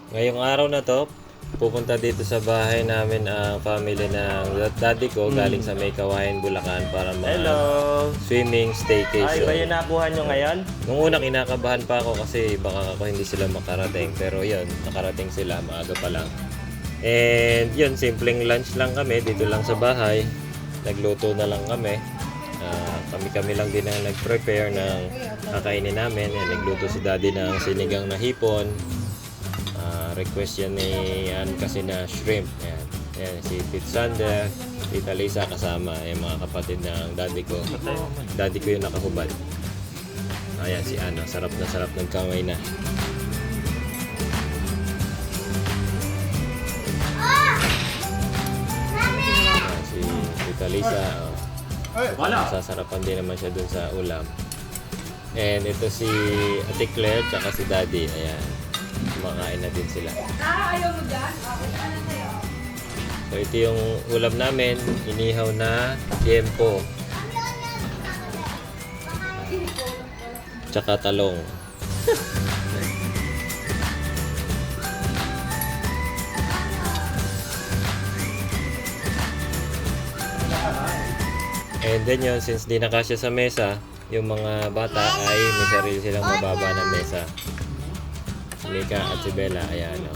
Ngayong araw na to, pupunta dito sa bahay namin ang family ng daddy ko galing sa May Kawayan, Bulacan para swimming Ay, staycation. ba yung nakuha nyo ngayon? Nung una kinakabahan pa ako kasi baka ako hindi sila makarating, pero yun, nakarating sila, maaga pa lang. And yun, simpleng lunch lang kami dito lang sa bahay. Nagluto na lang kami. Kami lang din ang nag-prepare ng kakainin namin. Yan, nagluto si daddy ng sinigang na hipon. Request yan ni kasi na shrimp. Yan. Yan, si Tita Sander, Tita Lisa kasama, yung mga kapatid ng daddy ko. Daddy ko yung nakahubad. Ayan si Ano, sarap na sarap ng kamay na. Ayan, si Tita Lisa, sasarapan din naman siya dun sa ulam. And ito si Ate Claire, tsaka si Daddy. Ayan. Kumakain na din sila. Ayaw mo dyan? So ito yung ulam namin, inihaw na tiempo. Tsaka talong. And then yun, since di na kasya sa mesa, yung mga bata ay may sarili silang mababa na mesa. Si Mika at si Bella, ayan o.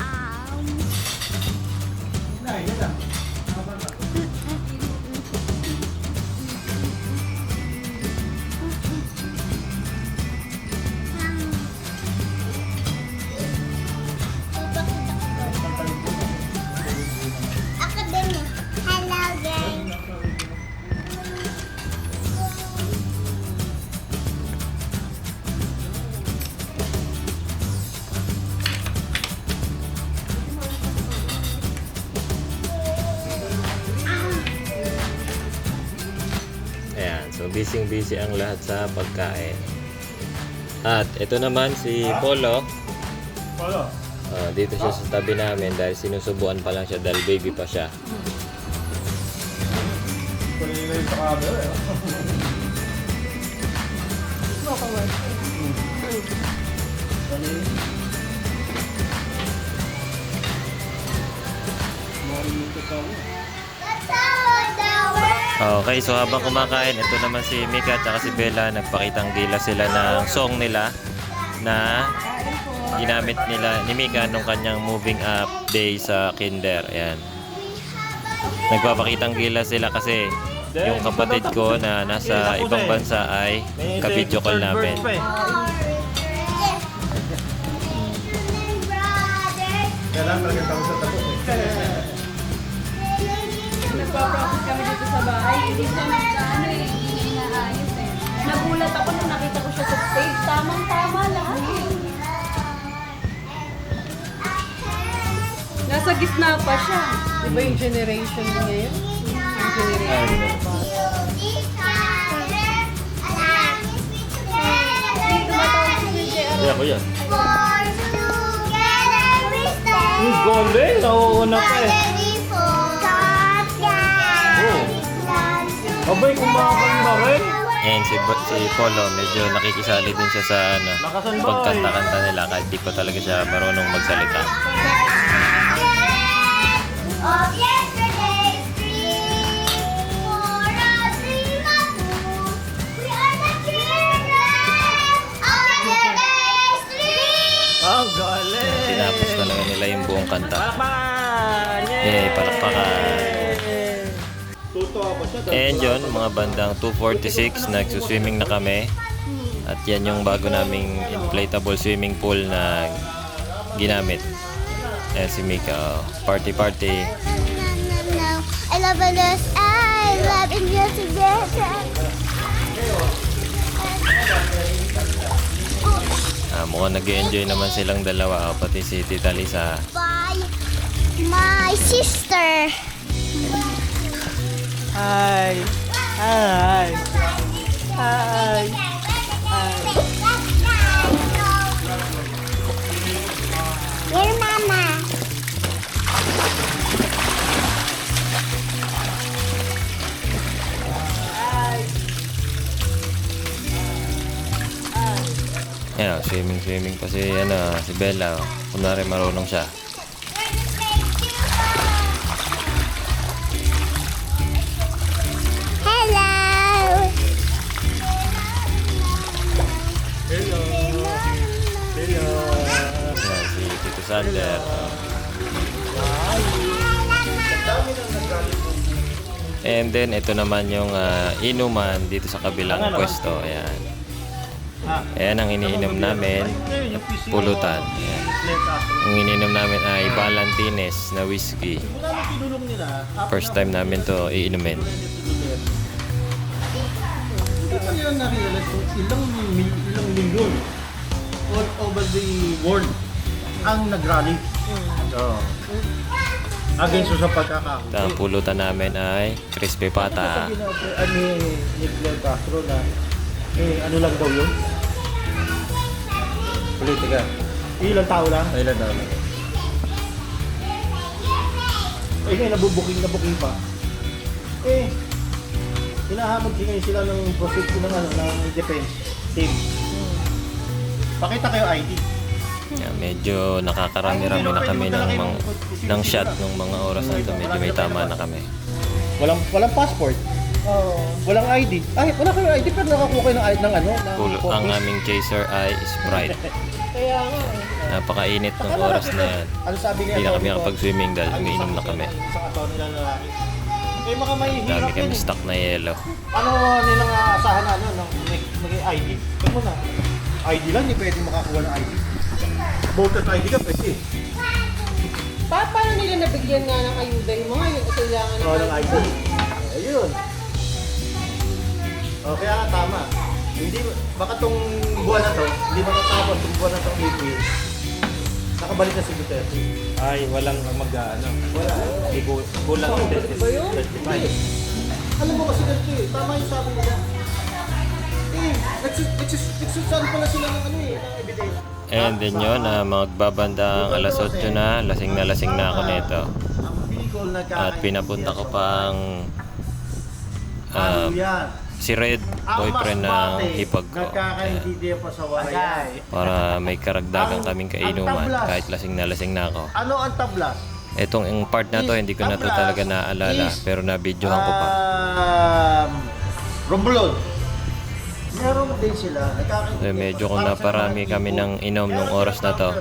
Ayan, so busy ang lahat sa pagkain. At ito naman si Polo. Dito siya sa tabi namin dahil sinusubuan pa lang siya dahil baby pa siya. Okay, so habang kumakain, ito naman si Mika at si Bella, nagpakitang gila sila ng song nila na ginamit nila ni Mika nung kanyang moving up day sa kinder. Ayan. Nagpapakitang gila sila kasi yung kapatid ko na nasa ibang bansa ay ka-video call namin. Nagpa-practice kami dito sa bahay. Hindi siya nagkaano eh. Hindi inaayos eh. Nagulat ako nung nakita ko siya sa stage. Tamang-tama lahat eh. Nasa gitna pa siya. Diba yung generation niya ngayon? Yung generation pa. Tumatawag si JR. Hindi ako yan. Golden, nauuna pa eh. Abay, kumakanta na rin. And si Polo, medyo nakikisali din siya sa pagkanta-kanta nila kahit di pa talaga siya marunong magsalita. Ang galing! Tinapos talaga nila yung buong kanta. Palakpakan! Yay, palakpakan! And yun, mga bandang 2:46, nagsuswimming na kami. At yan yung bago naming inflatable swimming pool na ginamit. Ayan si Mika, party. I love us. I love India together. Mukhang nag-enjoy naman silang dalawa, pati si Tita Lisa. By my sister. Hi! Hi! Hi! Your mama. Yan, swimming pa si Bella. Kunwari marunong siya. Sander. And then, ito naman yung inuman dito sa kabilang pwesto. Ayan. Ayan ang iniinom namin. Pulutan. Ayan. Ang iniinom namin ay Ballantines na whiskey. First time namin to iinumin. Hindi pa nila na-realize kung ilang milyon all over the world ang nag-rally. Against sa pagkakahuli. At ang pulutan namin ay crispy pata. Sabi ni Fidel Castro na ano lang daw yun? Politika. Ilang tao lang? Ilang tao lang. Ngayon nabubuking pa. Hinahamod ngayon sila ng profit ng defense team. Pakita kayo ID. Yan, medyo nakakarami-rami na kami ng shot ng mga oras na ito. Medyo may tama na kami. Walang passport. Walang ID. Ay, wala kayong ID pero nakakuha kayo ng Ang aming chaser ay Sprite. Kaya nga Napakainit ng oras na yan. Ano sabi niya? Hindi na kami nakapag-swimming dahil umiinom na kami. Sa katawan nila lalaki. Eh mga may Dami hirap kami yan. stock na yelo. Ano nilang aasahan na may ID? Ito mo na. ID lang, hindi pwede makakuha ng ID. Voter ID ka pwede. paano nila nabigyan nga ng ayuda yung mga yun? Kailangan Oo, ng ID. Ayun. O, kaya nga tama. Hindi, baka tong buwan na to, hindi matatapos tong buwan na to, April. Nakabalik na si Duterte. Ay, walang mag-ano. Wala. Hindi kulang ng ba yun? 35. Alam mo kasi ganito eh, tama yung sabi nila. Nagsusan pala sila ng ng ebidensya. And then yun, magbabandang alas 8 na. Lasing na ako nito. Ang Bicol At pinapunta ko pang si Red, boyfriend ng hipag ko. Ayan. Nagkakaintindihan pa sa waray. Para may karagdagang kaming kainuman kahit lasing na ako. Ano ang tablas? Etong yung part na to, hindi ko na to talaga naaalala. Pero na-videohan ko pa. Romblon. Meron din sila. So, medyo kung naparami kami ng inom nung oras na to.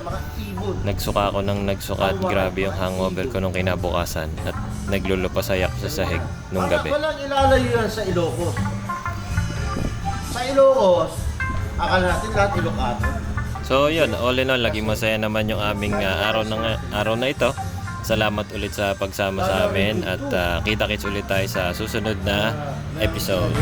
Nagsuka ako ng nagsuka at grabe yung hangover ko nung kinabukasan. At naglulupasayak sa sahig nung gabi. Walang ilalayo yan sa Ilocos. Sa Ilocos, akala natin lahat Ilocano. So yun, all in all, laging masaya naman yung aming araw na ito. Salamat ulit sa pagsama sa amin at kita-kits ulit tayo sa susunod na episode.